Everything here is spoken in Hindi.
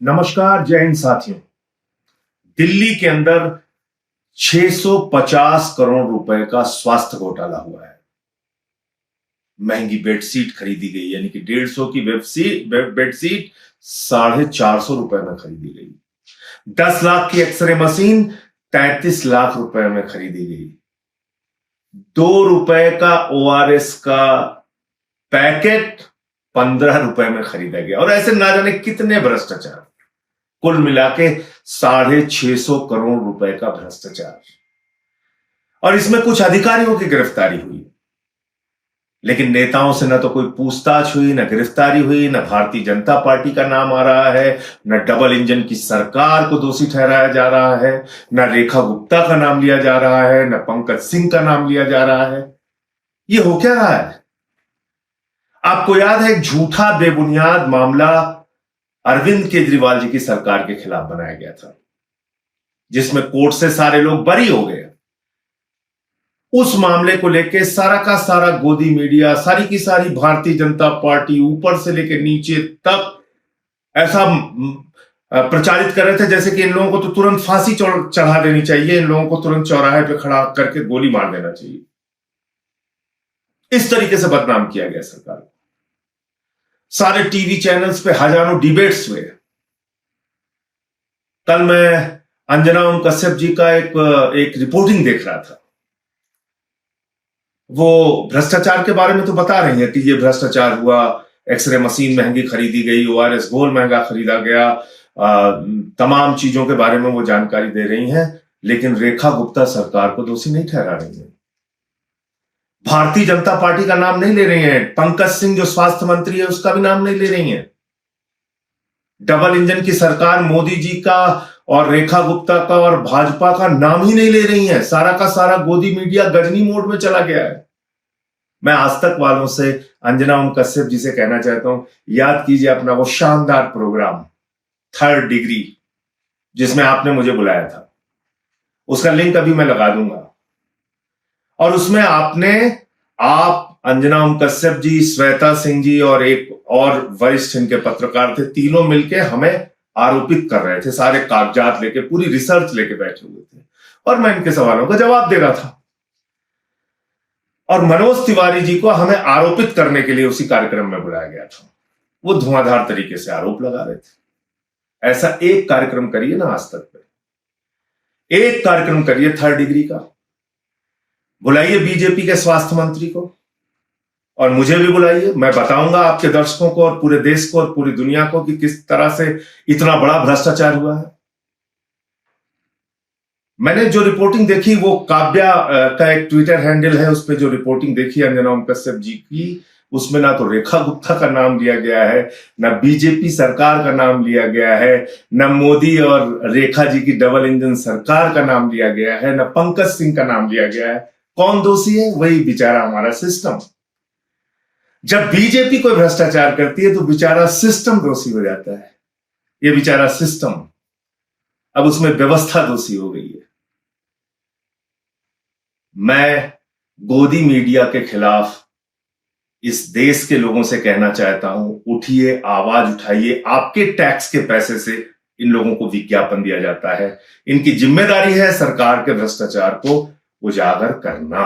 नमस्कार, जय हिंद साथियों। दिल्ली के अंदर 650 करोड़ रुपए का स्वास्थ्य घोटाला हुआ है। महंगी बेडशीट खरीदी गई, यानी कि 150 की बेडशीट 450 रुपए में खरीदी गई। 10 लाख की एक्सरे मशीन 33 लाख रुपए में खरीदी गई। 2 रुपए का ओआरएस का पैकेट 15 रुपए में खरीदा गया। और ऐसे ना जाने कितने भ्रष्टाचार, कुल मिला के 650 करोड़ रुपए का भ्रष्टाचार। और इसमें कुछ अधिकारियों की गिरफ्तारी हुई, लेकिन नेताओं से न तो कोई पूछताछ हुई, न गिरफ्तारी हुई, न भारतीय जनता पार्टी का नाम आ रहा है, न डबल इंजन की सरकार को दोषी ठहराया जा रहा है, न रेखा गुप्ता का नाम लिया जा रहा है, न पंकज सिंह का नाम लिया जा रहा है। ये हो क्या रहा है? आपको याद है, एक झूठा बेबुनियाद मामला अरविंद केजरीवाल जी की सरकार के खिलाफ बनाया गया था, जिसमें कोर्ट से सारे लोग बरी हो गए। उस मामले को लेकर सारा का सारा गोदी मीडिया, सारी की सारी भारतीय जनता पार्टी, ऊपर से लेकर नीचे तक ऐसा प्रचारित कर रहे थे जैसे कि इन लोगों को तो तुरंत फांसी चढ़ा देनी चाहिए, इन लोगों को तुरंत चौराहे पे खड़ा करके गोली मार देना चाहिए। इस तरीके से बदनाम किया गया सरकार को। सारे टीवी चैनल्स पे हजारों डिबेट्स हुए। कल मैं अंजना ओम कश्यप जी का एक रिपोर्टिंग देख रहा था। वो भ्रष्टाचार के बारे में तो बता रही है कि ये भ्रष्टाचार हुआ, एक्सरे मशीन महंगी खरीदी गई, ओआरएस घोल महंगा खरीदा गया, तमाम चीजों के बारे में वो जानकारी दे रही हैं, लेकिन रेखा गुप्ता सरकार को दोषी नहीं ठहरा रही है। भारतीय जनता पार्टी का नाम नहीं ले रही हैं। पंकज सिंह जो स्वास्थ्य मंत्री है उसका भी नाम नहीं ले रही हैं। डबल इंजन की सरकार मोदी जी का और रेखा गुप्ता का और भाजपा का नाम ही नहीं ले रही हैं। सारा का सारा गोदी मीडिया गजनी मोड में चला गया है। मैं आज तक वालों से, अंजना ओम कश्यप जी से कहना चाहता हूं, याद कीजिए अपना वो शानदार प्रोग्राम थर्ड डिग्री, जिसमें आपने मुझे बुलाया था। उसका लिंक अभी मैं लगा दूंगा। और उसमें आप अंजना ओम कश्यप जी, श्वेता सिंह जी और एक और वरिष्ठ इनके पत्रकार थे, तीनों मिलके हमें आरोपित कर रहे थे। सारे कागजात लेके, पूरी रिसर्च लेके बैठे हुए थे और मैं इनके सवालों का जवाब दे रहा था। और मनोज तिवारी जी को हमें आरोपित करने के लिए उसी कार्यक्रम में बुलाया गया था। वो धुआंधार तरीके से आरोप लगा रहे थे। ऐसा एक कार्यक्रम करिए ना आज तक पे, एक कार्यक्रम करिए थर्ड डिग्री का। बुलाइए बीजेपी के स्वास्थ्य मंत्री को और मुझे भी बुलाइए। मैं बताऊंगा आपके दर्शकों को और पूरे देश को और पूरी दुनिया को कि किस तरह से इतना बड़ा भ्रष्टाचार हुआ है। मैंने जो रिपोर्टिंग देखी, वो काव्या का एक ट्विटर हैंडल है, उस पर जो रिपोर्टिंग देखी अंजना ओम कश्यप जी की, उसमें ना तो रेखा गुप्ता का नाम लिया गया है, ना बीजेपी सरकार का नाम लिया गया है, ना मोदी और रेखा जी की डबल इंजन सरकार का नाम लिया गया है, ना पंकज सिंह का नाम लिया गया है। कौन दोषी है? वही बेचारा हमारा सिस्टम। जब बीजेपी कोई भ्रष्टाचार करती है तो बेचारा सिस्टम दोषी हो जाता है। ये बेचारा सिस्टम, अब उसमें व्यवस्था दोषी हो गई है। मैं गोदी मीडिया के खिलाफ इस देश के लोगों से कहना चाहता हूं, उठिए, आवाज उठाइए। आपके टैक्स के पैसे से इन लोगों को विज्ञापन दिया जाता है। इनकी जिम्मेदारी है सरकार के भ्रष्टाचार को उजागर करना।